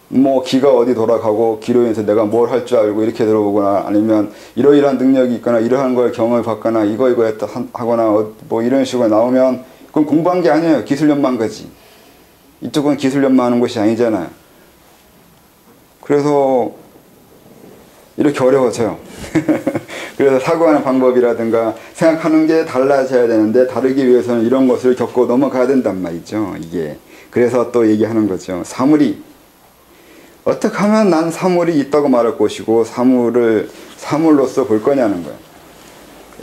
뭐 기가 어디 돌아가고 기로 인해서 내가 뭘 할 줄 알고 이렇게 들어보거나 아니면 이러이러한 능력이 있거나 이러한 걸 경험을 받거나 이거 했다 하거나 뭐 이런 식으로 나오면 그건 공부한 게 아니에요. 기술 연마한 거지. 이쪽은 기술 연마하는 것이 아니잖아요. 그래서 이렇게 어려워져요. 그래서 사고하는 방법이라든가 생각하는 게 달라져야 되는데 다르기 위해서는 이런 것을 겪고 넘어가야 된단 말이죠. 이게 그래서 또 얘기하는 거죠. 사물이 어떻게 하면 난 사물이 있다고 말할 것이고 사물을 사물로서 볼 거냐는 거예요.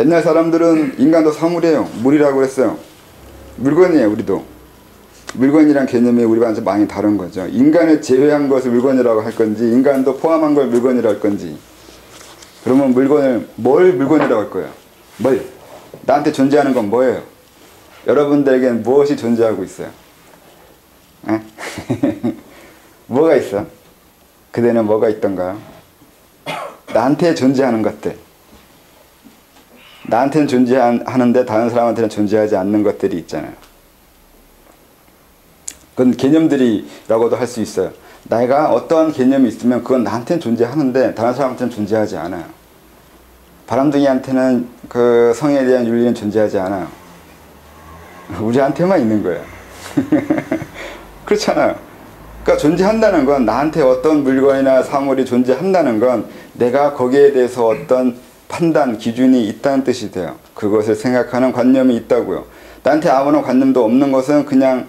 옛날 사람들은 인간도 사물이에요. 물이라고 그랬어요. 물건이에요. 우리도 물건이란 개념이 우리가 완전 많이 다른 거죠. 인간을 제외한 것을 물건이라고 할 건지 인간도 포함한 걸 물건이라고 할 건지. 그러면 물건을 뭘 물건이라고 할 거예요? 뭘? 나한테 존재하는 건 뭐예요? 여러분들에게는 무엇이 존재하고 있어요? 뭐가 있어? 그대는 뭐가 있던가요? 나한테 존재하는 것들. 나한테는 존재하는데 다른 사람한테는 존재하지 않는 것들이 있잖아요. 그건 개념들이라고도 할 수 있어요. 내가 어떠한 개념이 있으면 그건 나한테는 존재하는데 다른 사람한테는 존재하지 않아요. 바람둥이한테는 그 성에 대한 윤리는 존재하지 않아요. 우리한테만 있는 거예요. 그렇잖아요. 그러니까 존재한다는 건 나한테 어떤 물건이나 사물이 존재한다는 건 내가 거기에 대해서 어떤 판단, 기준이 있다는 뜻이 돼요. 그것을 생각하는 관념이 있다고요. 나한테 아무런 관념도 없는 것은 그냥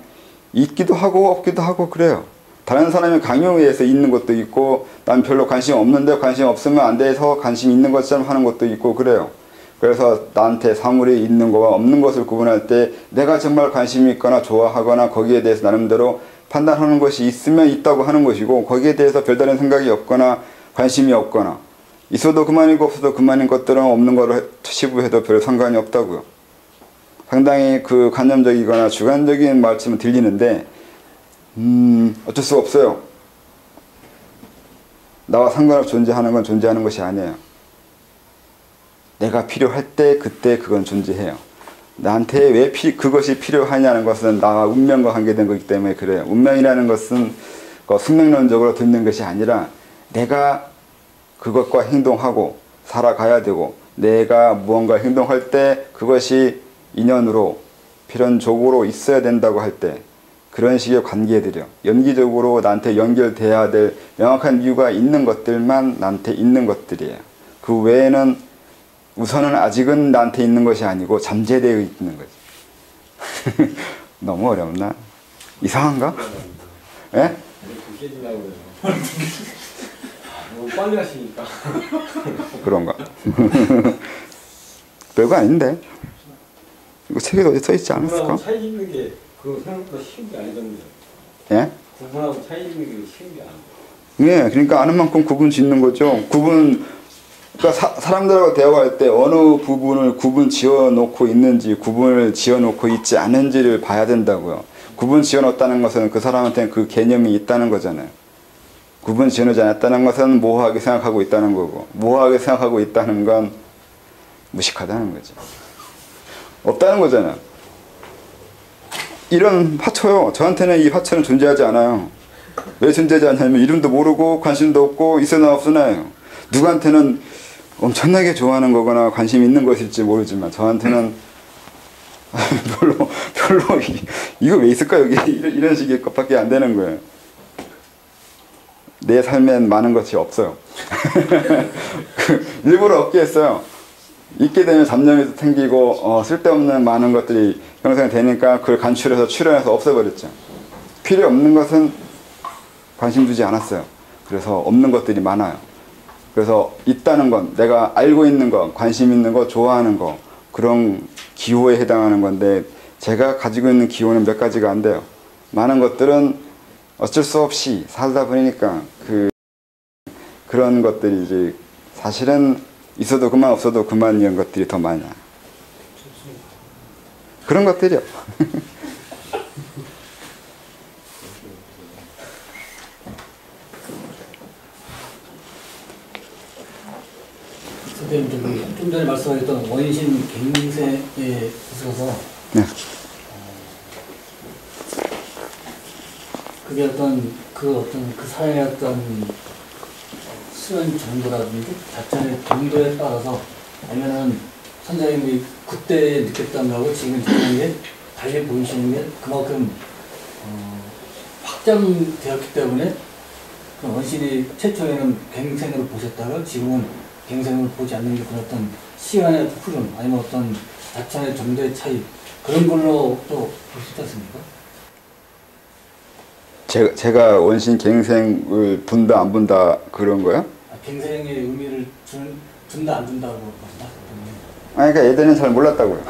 있기도 하고 없기도 하고 그래요. 다른 사람이 강요에 의해서 있는 것도 있고 난 별로 관심 없는데 관심 없으면 안 돼서 관심 있는 것처럼 하는 것도 있고 그래요. 그래서 나한테 사물이 있는 것과 없는 것을 구분할 때 내가 정말 관심이 있거나 좋아하거나 거기에 대해서 나름대로 판단하는 것이 있으면 있다고 하는 것이고 거기에 대해서 별다른 생각이 없거나 관심이 없거나 있어도 그만이고 없어도 그만인 것들은 없는 거로 치부해도 별 상관이 없다고요. 상당히 그 관념적이거나 주관적인 말씀은 들리는데 어쩔 수가 없어요. 나와 상관없이 존재하는 건 존재하는 것이 아니에요. 내가 필요할 때 그때 그건 존재해요. 나한테 왜 그것이 필요하냐는 것은 나와 운명과 관계된 거기 때문에 그래요. 운명이라는 것은 숙명론적으로 듣는 것이 아니라 내가 그것과 행동하고 살아가야 되고 내가 무언가 행동할 때 그것이 인연으로 필연적으로 있어야 된다고 할 때 그런 식의 관계들이요. 연기적으로 나한테 연결돼야 될 명확한 이유가 있는 것들만 나한테 있는 것들이에요. 그 외에는 우선은 아직은 나한테 있는 것이 아니고 잠재되어 있는 거지. 너무 어렵나? 이상한가? 예? 너무 빨리 하시니까. 그런가? 별거 아닌데. 이거 책에도 어디 써 있지 않았을까? 차이 짓는 게 그 생각보다 쉬운 게 아니던데. 예? 구분하고 차이 짓는 게 쉬운 게 아니에요. 예, 그러니까 아는 만큼 구분 짓는 거죠. 그러니까 사람들하고 대화할 때 어느 부분을 구분 지어 놓고 있는지 구분을 지어 놓고 있지 않은지를 봐야 된다고요. 구분 지어 놓았다는 것은 그 사람한테는 그 개념이 있다는 거잖아요. 구분 지어 놓지 않았다는 것은 모호하게 생각하고 있다는 거고 모호하게 생각하고 있다는 건 무식하다는 거죠. 없다는 거잖아요. 이런 화초요. 저한테는 이 화초는 존재하지 않아요. 왜 존재하지 않냐면 이름도 모르고 관심도 없고 있으나 없으나요. 누구한테는 엄청나게 좋아하는 거거나 관심이 있는 것일지 모르지만 저한테는 별로 이거 왜 있을까 여기 이런 식의 것밖에 안 되는 거예요. 내 삶엔 많은 것이 없어요. 일부러 없게 했어요. 있게 되면 잡념이 생기고 쓸데없는 많은 것들이 형성이 되니까 그걸 간추려서 출연해서 없애버렸죠. 필요 없는 것은 관심 두지 않았어요. 그래서 없는 것들이 많아요. 그래서 있다는 건 내가 알고 있는 것, 관심 있는 것, 좋아하는 것 그런 기호에 해당하는 건데 제가 가지고 있는 기호는 몇 가지가 안 돼요. 많은 것들은 어쩔 수 없이 살다 보니까 그런 것들이 이제 사실은 있어도 그만 없어도 그만 이런 것들이 더 많아요. 그런 것들이요. 선생님 좀 전에 말씀하셨던 원신 갱생에 있어서 네. 그게 그 사회의 어떤 수련 정도라든지 자체의 정도에 따라서 아니면은 선생님이 그때 느꼈던 거하고 지금 느끼는 게 달리 보이시는 게 그만큼 확장되었기 때문에 그 원신이 최초에는 갱생으로 보셨다가 지금은 갱생을 보지 않는 게 그런 어떤 시간의 흐름 아니면 어떤 자체의 정도의 차이 그런 걸로 또 볼 수 있지 않습니까? 제가 원신 갱생을 분다 안 분다 그런 거야? 갱생의 의미를 준다 안 준다고 봤나? 아니, 그러니까 예전엔 잘 몰랐다고요.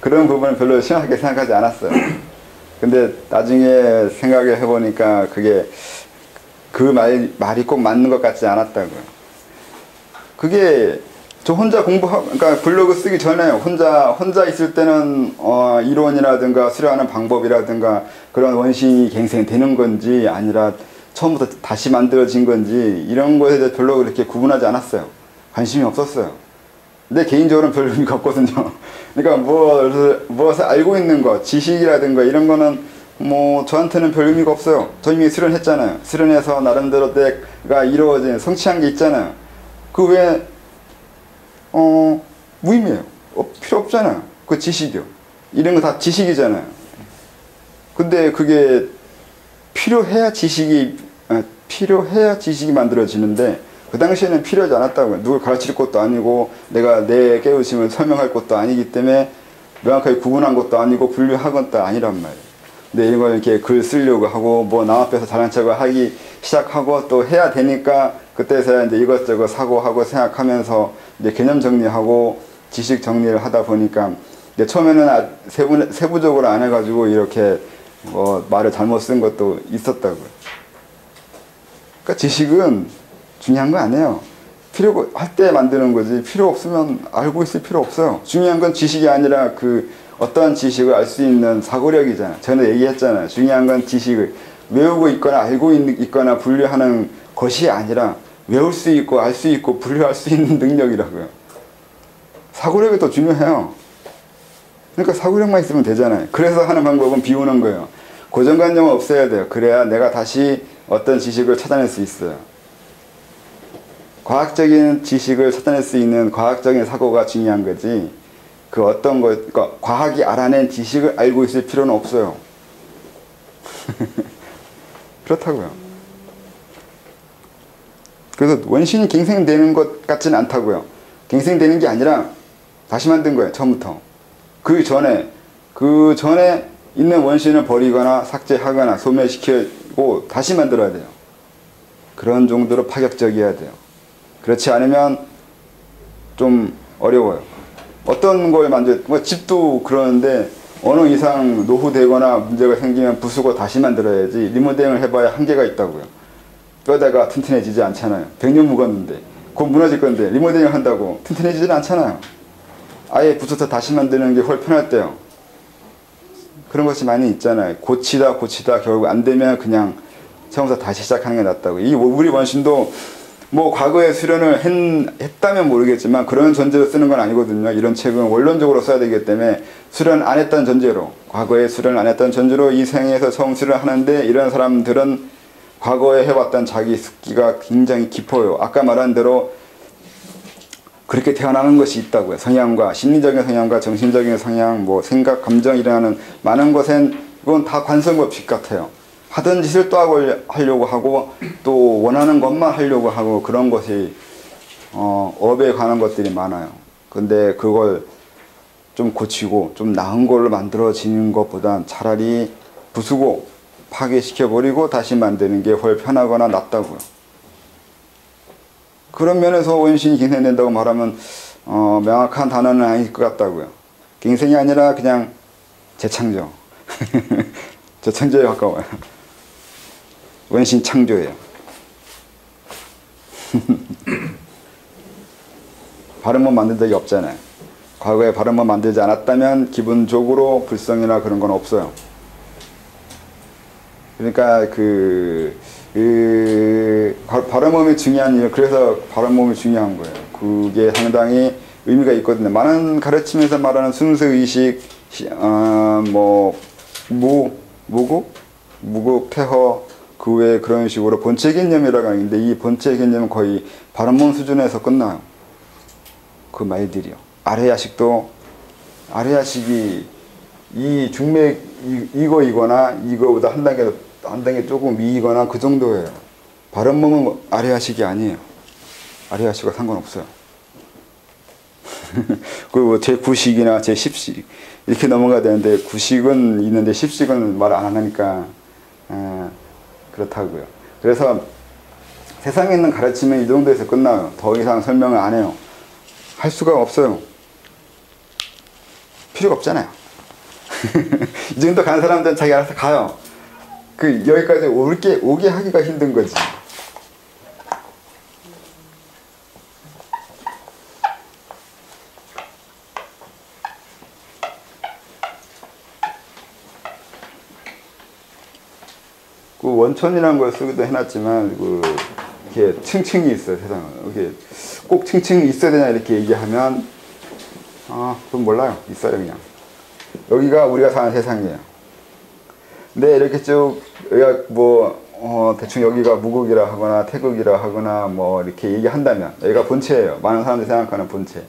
그런 부분은 별로 심하게 생각하지 않았어요. 근데 나중에 생각을 해보니까 그게 그 말이 꼭 맞는 것 같지 않았다고요. 그게 저 혼자 그러니까 블로그 쓰기 전에 혼자 있을 때는 이론이라든가 수련하는 방법이라든가 그런 원신이 갱생되는 건지 아니라 처음부터 다시 만들어진 건지 이런 거에 대해서 별로 그렇게 구분하지 않았어요. 관심이 없었어요. 근데 개인적으로는 별 의미가 없거든요. 그러니까 무엇을 알고 있는 것, 지식이라든가 이런 거는 뭐 저한테는 별 의미가 없어요. 저 이미 수련했잖아요. 수련해서 나름대로 내가 이루어진 성취한 게 있잖아요. 그 외에 무의미해요. 필요 없잖아요. 그 지식이요. 이런 거 다 지식이잖아요. 근데 그게 필요해야 지식이 만들어지는데 그 당시에는 필요하지 않았다고요. 누굴 가르칠 것도 아니고 내가 내 깨우침을 설명할 것도 아니기 때문에 명확하게 구분한 것도 아니고 분류한 것도 아니란 말이에요. 근데 이걸 이렇게 글 쓰려고 하고 뭐 남 앞에서 잘난 척을 하기 시작하고 또 해야 되니까 그때서야 이제 이것저것 사고하고 생각하면서 이제 개념 정리하고 지식 정리를 하다 보니까 이제 처음에는 세부적으로 안 해가지고 이렇게 말을 잘못 쓴 것도 있었다고요. 그러니까 지식은 중요한 거 아니에요. 필요 할 때 만드는 거지 필요 없으면 알고 있을 필요 없어요. 중요한 건 지식이 아니라 그 어떠한 지식을 알 수 있는 사고력이잖아요. 전에 얘기했잖아요. 중요한 건 지식을 외우고 있거나 알고 있거나 분류하는 것이 아니라 외울 수 있고 알 수 있고 분류할 수 있는 능력이라고요. 사고력이 더 중요해요. 그러니까 사고력만 있으면 되잖아요. 그래서 하는 방법은 비우는 거예요. 고정관념은 없애야 돼요. 그래야 내가 다시 어떤 지식을 찾아낼 수 있어요. 과학적인 지식을 찾아낼 수 있는 과학적인 사고가 중요한 거지 그 어떤 그러니까 과학이 알아낸 지식을 알고 있을 필요는 없어요. 그렇다고요. 그래서 원신이 갱생되는 것 같지는 않다고요. 갱생되는 게 아니라 다시 만든 거예요. 처음부터. 그 전에 있는 원신을 버리거나 삭제하거나 소멸시키고 다시 만들어야 돼요. 그런 정도로 파격적이어야 돼요. 그렇지 않으면 좀 어려워요. 어떤 걸 집도 그러는데 어느 이상 노후되거나 문제가 생기면 부수고 다시 만들어야지 리모델링을 해봐야 한계가 있다고요. 뼈대가 튼튼해지지 않잖아요. 100년 묵었는데 곧 무너질 건데 리모델링 한다고 튼튼해지진 않잖아요. 아예 부숴서 다시 만드는 게 훨씬 편할 때요. 그런 것이 많이 있잖아요. 고치다 결국 안 되면 그냥 처음부터 다시 시작하는 게 낫다고. 이 우리 원신도 뭐 과거에 수련을 했다면 모르겠지만 그런 전제로 쓰는 건 아니거든요. 이런 책은 원론적으로 써야 되기 때문에 수련 안 했던 전제로 과거에 수련을 안 했던 전제로 이 생에서 처음 수련을 하는데 이런 사람들은 과거에 해왔던 자기 습기가 굉장히 깊어요. 아까 말한 대로 그렇게 태어나는 것이 있다고요. 성향과 심리적인 성향과 정신적인 성향, 뭐 생각, 감정이라는 많은 것엔 이건 다 관성법칙 같아요. 하던 짓을 또 하려고 하고 또 원하는 것만 하려고 하고 그런 것이 업에 관한 것들이 많아요. 근데 그걸 좀 고치고 좀 나은 걸로 만들어지는 것보단 차라리 부수고 파괴시켜버리고 다시 만드는 게 훨 편하거나 낫다고요. 그런 면에서 원신이 갱생된다고 말하면 명확한 단어는 아닐 것 같다고요. 갱생이 아니라 그냥 재창조. 재창조에 가까워요. 원신 창조예요. 바른몸 만든 적이 없잖아요. 과거에 바른몸 만들지 않았다면 기본적으로 불성이나 그런 건 없어요. 그러니까 바른몸이 중요한 이유, 그래서 바른몸이 중요한 거예요. 그게 상당히 의미가 있거든요. 많은 가르침에서 말하는 순수의식, 무구? 무국, 태허, 그 외에 그런 식으로 본체 개념이라고 하는데 이 본체 개념은 거의 발음문 수준에서 끝나요. 그 말들이요. 아래야식도 아래야식이 이 중맥 이거이거나 이거보다 한 단계 조금 위이거나 그 정도예요. 발음문은 아래야식이 아니에요. 아래야식과 상관없어요. 그리고 제9식이나 제10식 이렇게 넘어가야 되는데 9식은 있는데 10식은 말 안 하니까 그렇다고요. 그래서 세상에 있는 가르침은 이 정도에서 끝나요. 더 이상 설명을 안 해요. 할 수가 없어요. 필요가 없잖아요. 이 정도 간 사람들은 자기 알아서 가요. 그 여기까지 오게 하기가 힘든 거지. 그 원천이라는 걸 쓰기도 해놨지만 이렇게 층층이 있어요. 세상은 이게 꼭 층층이 있어야 되냐 이렇게 얘기하면 그건 몰라요. 있어요 그냥. 여기가 우리가 사는 세상이에요. 근데 이렇게 쭉 여기가 대충 여기가 무국이라 하거나 태극이라 하거나 뭐 이렇게 얘기한다면 여기가 본체예요. 많은 사람들이 생각하는 본체.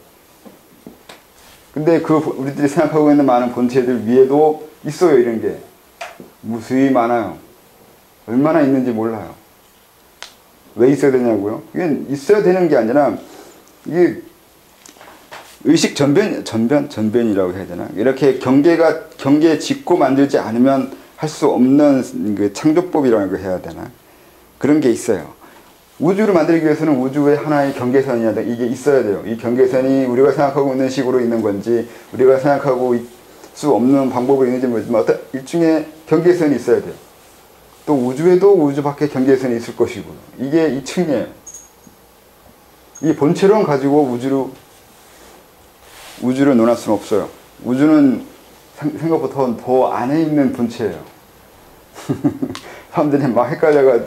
근데 우리들이 생각하고 있는 많은 본체들 위에도 있어요. 이런 게 무수히 많아요. 얼마나 있는지 몰라요. 왜 있어야 되냐고요? 이게 있어야 되는 게 아니라 이게 의식 전변이라고 해야 되나? 이렇게 경계 짓고 만들지 않으면 할 수 없는 그 창조법이라는 걸 해야 되나? 그런 게 있어요. 우주를 만들기 위해서는 우주의 하나의 경계선이야 이게 있어야 돼요. 이 경계선이 우리가 생각하고 있는 식으로 있는 건지 우리가 생각하고 수 없는 방법으로 있는지 모르지만 어떤 일종의 경계선이 있어야 돼요. 또 우주에도 우주 밖에 경계선이 있을 것이고 이게 이 층이에요. 이 본체론 가지고 우주를 논할 수는 없어요. 우주는 생각보다 더 안에 있는 본체예요. 사람들이 막 헷갈려가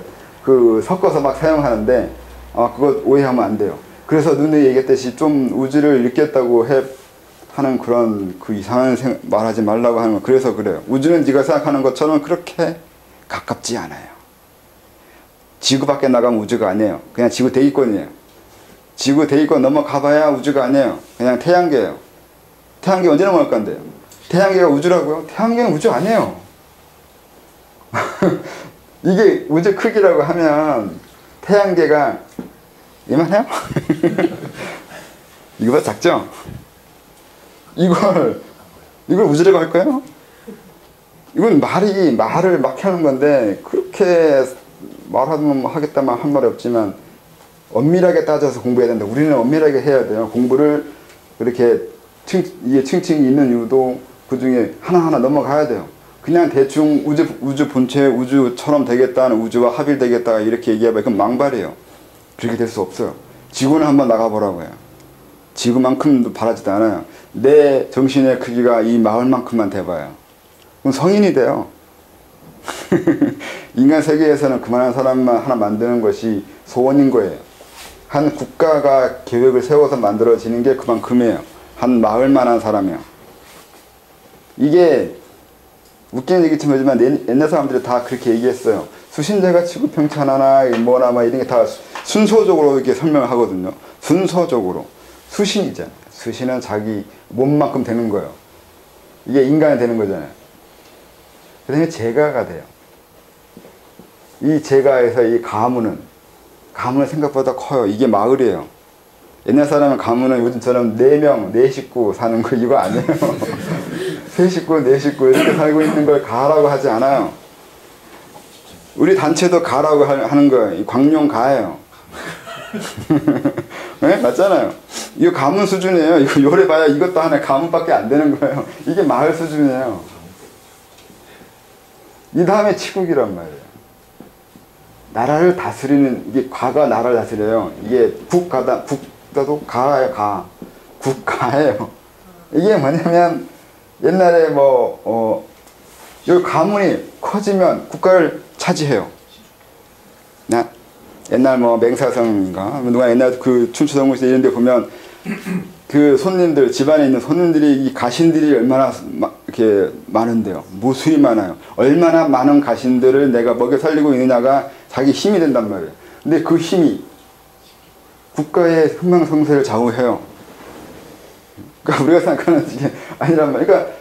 섞어서 막 사용하는데 그거 오해하면 안 돼요. 그래서 눈에 얘기했듯이 좀 우주를 느꼈다고 하는 그런 그 이상한 말하지 말라고 하는 거 그래서 그래요. 우주는 네가 생각하는 것처럼 그렇게 가깝지 않아요. 지구 밖에 나가면 우주가 아니에요. 그냥 지구 대기권이에요. 지구 대기권 넘어가봐야 우주가 아니에요. 그냥 태양계예요. 태양계 언제 넘어갈 건데요? 태양계가 우주라고요? 태양계는 우주 아니에요. 이게 우주 크기라고 하면 태양계가 이만해요? 이거보다 작죠? 이걸 우주라고 할 거예요? 이건 말을 막 하는 건데 그렇게 말하면 하겠다만 한 말이 없지만 엄밀하게 따져서 공부해야 된다. 우리는 엄밀하게 해야 돼요. 공부를 그렇게 이게 층층이 있는 이유도 그 중에 하나하나 넘어가야 돼요. 그냥 대충 우주 본체 우주처럼 되겠다는 우주와 합일되겠다 이렇게 얘기하면 그건 망발이에요. 그렇게 될 수 없어요. 지구는 한번 나가보라고 해요. 지구만큼도 바라지도 않아요. 내 정신의 크기가 이 마을만큼만 돼봐요. 그럼 성인이 돼요. 인간 세계에서는 그만한 사람만 하나 만드는 것이 소원인 거예요. 한 국가가 계획을 세워서 만들어지는 게 그만큼이에요. 한 마을만한 사람이요. 이게 웃기는 얘기처럼 하지만 옛날 사람들이 다 그렇게 얘기했어요. 수신제가 지구 평천하나 뭐나 막 이런 게 다 순서적으로 이렇게 설명을 하거든요. 순서적으로. 수신이잖아요. 수신은 자기 몸만큼 되는 거예요. 이게 인간이 되는 거잖아요. 그 다음에 제가가 돼요. 이 제가에서 이 가문은 생각보다 커요. 이게 마을이에요. 옛날 사람은 가문은 요즘처럼 4명, 4식구 사는 거 이거 아니에요. 3식구, 4식구 이렇게 살고 있는 걸 가라고 하지 않아요. 우리 단체도 가라고 하는 거예요. 광룡 가예요. 네? 맞잖아요. 이거 가문 수준이에요. 이거 요래봐야 이것도 하나의 가문밖에 안 되는 거예요. 이게 마을 수준이에요. 이 다음에 치국이란 말이에요. 나라를 다스리는 이게 과가 나라를 다스려요. 이게 국가도 가예요. 국가예요. 이게 뭐냐면 옛날에 이 가문이 커지면 국가를 차지해요. 옛날 맹사성인가 누가 옛날 그 춘추동국시 이런 데 보면 그 손님들, 집안에 있는 손님들이 이 가신들이 얼마나 이렇게 많은데요. 무수히 많아요. 얼마나 많은 가신들을 내가 먹여 살리고 있느냐가 자기 힘이 된단 말이에요. 근데 그 힘이 국가의 흥망성쇠를 좌우해요. 그러니까 우리가 생각하는 게 아니란 말이에요. 그러니까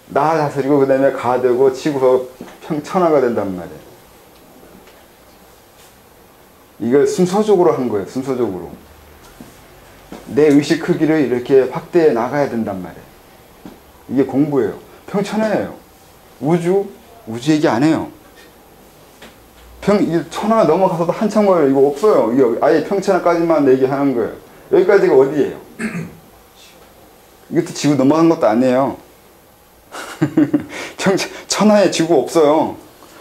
나 다스리고 그 다음에 가되고 치고 평천하가 된단 말이에요. 이걸 순서적으로 한 거예요. 순서적으로. 내 의식 크기를 이렇게 확대해 나가야 된단 말이에요. 이게 공부예요. 평천하예요. 우주 얘기 안 해요. 천하 넘어가서도 한참 걸려요. 이거 없어요. 이거 아예 평천하까지만 얘기하는 거예요. 여기까지가 어디예요? 이것도 지구 넘어간 것도 아니에요. 천하에 지구 없어요.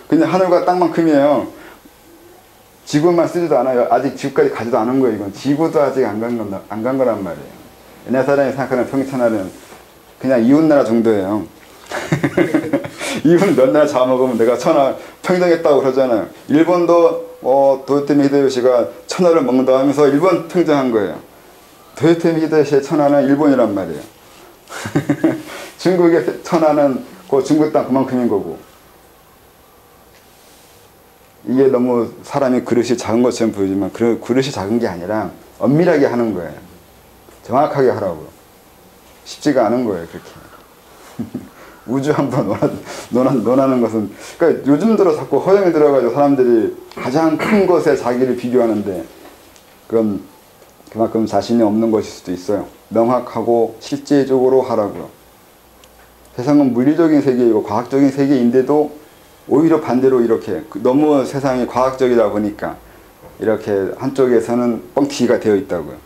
그냥 하늘과 땅만큼이에요. 지구만 쓰지도 않아요. 아직 지구까지 가지도 않은 거예요. 이건 지구도 아직 안 간 거란 말이에요. 옛날 사람이 생각하는 평천하는 그냥 이웃나라 정도예요. 이웃 몇 나라 잡아먹으면 내가 천하 평정했다고 그러잖아요. 일본도 도요토미 히데요시가 천하를 먹는다 하면서 일본 평정한 거예요. 도요토미 히데요시의 천하는 일본이란 말이에요. 중국의 천하는 그 중국 땅 그만큼인 거고. 이게 너무 사람이 그릇이 작은 것처럼 보이지만 그 그릇이 작은 게 아니라 엄밀하게 하는 거예요. 정확하게 하라고요. 쉽지가 않은 거예요. 그렇게. 우주 한번 논하는 것은, 그러니까 요즘 들어 자꾸 허영이 들어가지고 사람들이 가장 큰 것에 자기를 비교하는데 그건 그만큼 자신이 없는 것일 수도 있어요. 명확하고 실제적으로 하라고요. 세상은 물리적인 세계이고 과학적인 세계인데도 오히려 반대로 이렇게 너무 세상이 과학적이다 보니까 이렇게 한쪽에서는 뻥튀기가 되어 있다고요.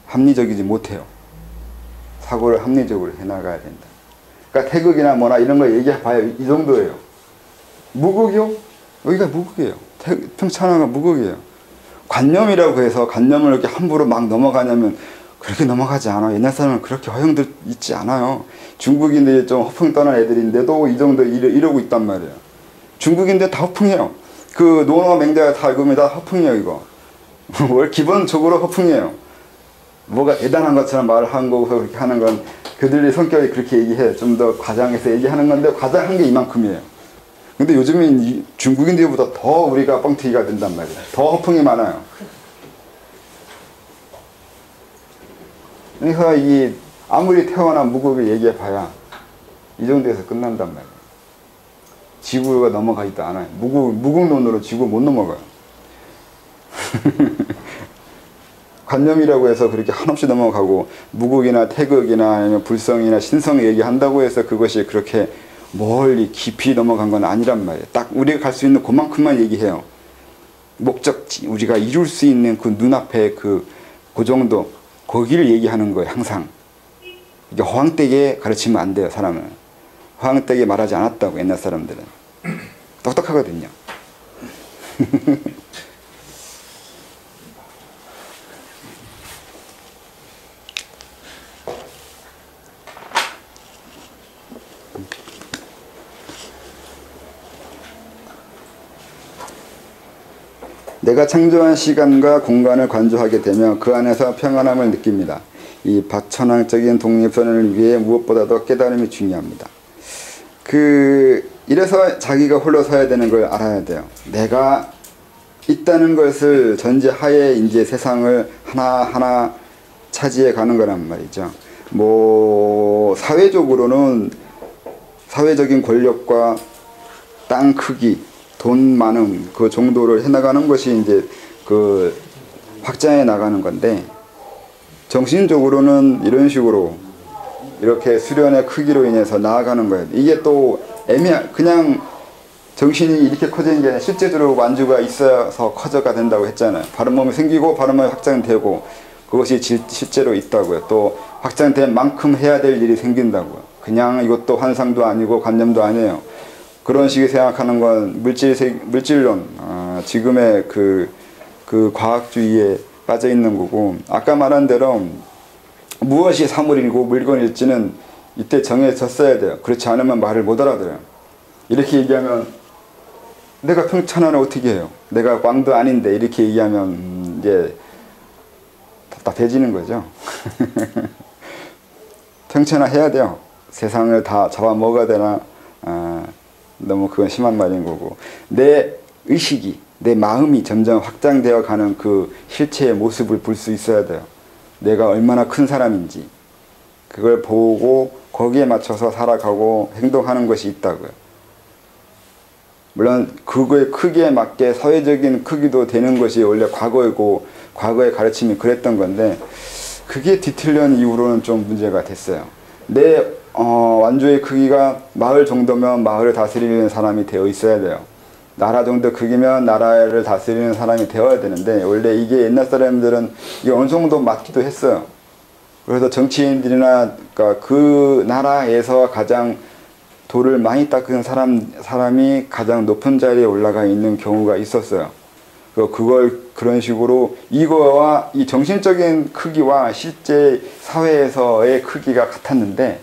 합리적이지 못해요. 사고를 합리적으로 해나가야 된다. 그러니까 태극이나 뭐나 이런 거 얘기해봐요. 이 정도예요. 무극이요? 여기가 무극이에요. 평천하가 무극이에요. 관념이라고 해서 관념을 이렇게 함부로 막 넘어가냐면 그렇게 넘어가지 않아요. 옛날 사람은 그렇게 허영들 있지 않아요. 중국인들이 좀 허풍 떠난 애들인데도 이 정도 이러고 있단 말이에요. 중국인들 다 허풍해요. 그 논어 맹자가 다 읽으면 다 허풍이에요. 이거 월 기본적으로 허풍이에요. 뭐가 대단한 것처럼 말을 한 거고 그렇게 하는 건 그들의 성격이 그렇게 얘기해. 좀 더 과장해서 얘기하는 건데 과장한 게 이만큼이에요. 근데 요즘엔 중국인들보다 더 우리가 뻥튀기가 된단 말이에요. 더 허풍이 많아요. 그래서 이 아무리 태어난 무국을 얘기해봐야 이 정도에서 끝난단 말이에요. 지구가 넘어가지도 않아요. 무국론으로 지구 못 넘어가요. 관념이라고 해서 그렇게 한없이 넘어가고 무국이나 태극이나 아니면 불성이나 신성 얘기한다고 해서 그것이 그렇게 멀리 깊이 넘어간 건 아니란 말이에요. 딱 우리가 갈 수 있는 그만큼만 얘기해요. 목적지, 우리가 이룰 수 있는 그 눈앞에 그 정도, 거기를 얘기하는 거예요. 항상. 이게 허황되게 가르치면 안 돼요. 사람은. 허황되게 말하지 않았다고 옛날 사람들은. 똑똑하거든요. 내가 창조한 시간과 공간을 관조하게 되며 그 안에서 평안함을 느낍니다. 이 박천왕적인 독립선언을 위해 무엇보다도 깨달음이 중요합니다. 이래서 자기가 홀로 서야 되는 걸 알아야 돼요. 내가 있다는 것을 전제하에 이제 세상을 하나하나 차지해 가는 거란 말이죠. 사회적으로는 사회적인 권력과 땅 크기, 돈 많음 그 정도를 해나가는 것이 이제 확장해 나가는 건데, 정신적으로는 이런 식으로 이렇게 수련의 크기로 인해서 나아가는 거예요. 이게 또 그냥 정신이 이렇게 커지는 게 아니라 실제적으로 완주가 있어서 커져가 된다고 했잖아요. 바른 몸이 생기고 바른 몸이 확장되고 그것이 실제로 있다고요. 또 확장된 만큼 해야 될 일이 생긴다고요. 그냥 이것도 환상도 아니고 관념도 아니에요. 그런 식의 생각하는 건 물질론, 지금의 그 과학주의에 빠져 있는 거고, 아까 말한 대로 무엇이 사물이고 물건일지는 이때 정해졌어야 돼요. 그렇지 않으면 말을 못 알아들어요. 이렇게 얘기하면 내가 평천하는 어떻게 해요? 내가 왕도 아닌데 이렇게 얘기하면 이제 답답해지는 거죠. 평천화해야 돼요. 세상을 다 잡아먹어야 되나? 너무 그건 심한 말인 거고, 내 의식이, 내 마음이 점점 확장되어 가는 그 실체의 모습을 볼 수 있어야 돼요. 내가 얼마나 큰 사람인지 그걸 보고 거기에 맞춰서 살아가고 행동하는 것이 있다고요. 물론 그거의 크기에 맞게 사회적인 크기도 되는 것이 원래 과거이고 과거의 가르침이 그랬던 건데, 그게 뒤틀린 이후로는 좀 문제가 됐어요. 내 완주의 크기가 마을 정도면 마을을 다스리는 사람이 되어 있어야 돼요. 나라 정도 크기면 나라를 다스리는 사람이 되어야 되는데, 원래 이게 옛날 사람들은 이게 어느 정도 맞기도 했어요. 그래서 정치인들이나 그러니까 그 나라에서 가장 돌을 많이 닦은 사람이 가장 높은 자리에 올라가 있는 경우가 있었어요. 그걸 그런 식으로 이거와 이 정신적인 크기와 실제 사회에서의 크기가 같았는데,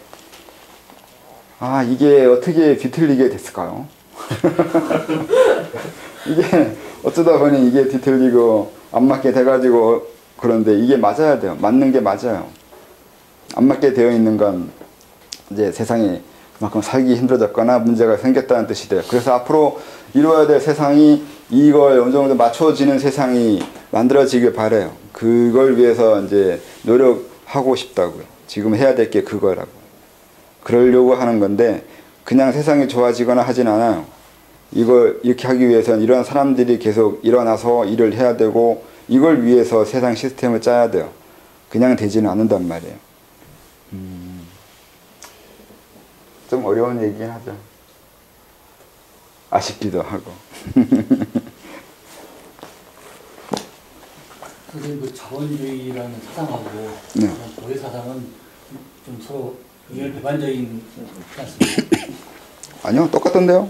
이게 어떻게 뒤틀리게 됐을까요? 이게 어쩌다 보니 이게 뒤틀리고 안 맞게 돼가지고, 그런데 이게 맞아야 돼요. 맞는 게 맞아요. 안 맞게 되어 있는 건 이제 세상이 그만큼 살기 힘들어졌거나 문제가 생겼다는 뜻이 돼요. 그래서 앞으로 이루어야 될 세상이, 이걸 어느 정도 맞춰지는 세상이 만들어지길 바래요. 그걸 위해서 이제 노력하고 싶다고요. 지금 해야 될 게 그거라고. 그러려고 하는 건데, 그냥 세상이 좋아지거나 하진 않아요. 이걸 이렇게 하기 위해서는 이런 사람들이 계속 일어나서 일을 해야 되고, 이걸 위해서 세상 시스템을 짜야 돼요. 그냥 되지는 않는단 말이에요. 좀 어려운 얘기긴 하죠. 아쉽기도 하고. 선생님, 그 자본주의라는 사상하고 네. 보혜 사상은 좀 서로 의견 배반적인 않습니까? 아니요, 똑같던데요.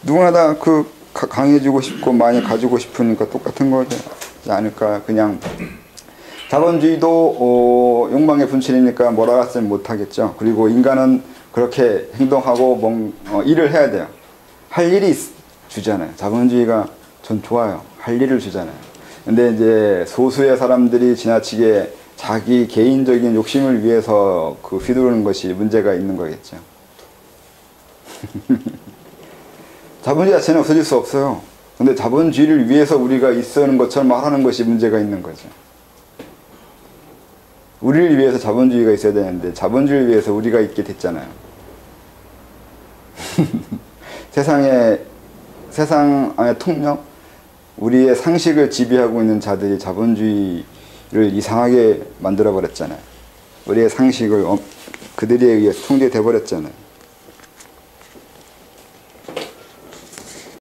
누구나 다 그 강해지고 싶고 많이 가지고 싶으니까 똑같은 거지 않을까. 그냥 자본주의도 욕망의 분출이니까 뭐라 하지는 못하겠죠. 그리고 인간은 그렇게 행동하고 일을 해야 돼요. 할 일이 주잖아요. 자본주의가 전 좋아요. 할 일을 주잖아요. 근데 이제 소수의 사람들이 지나치게 자기 개인적인 욕심을 위해서 그 휘두르는 것이 문제가 있는 거겠죠. 자본주의 자체는 없어질 수 없어요. 근데 자본주의를 위해서 우리가 있어는 것처럼 말하는 것이 문제가 있는 거죠. 우리를 위해서 자본주의가 있어야 되는데 자본주의를 위해서 우리가 있게 됐잖아요. 세상 안의 통념, 우리의 상식을 지배하고 있는 자들이 자본주의를 이상하게 만들어 버렸잖아요. 우리의 상식을 그들에 의해 통제돼 버렸잖아요.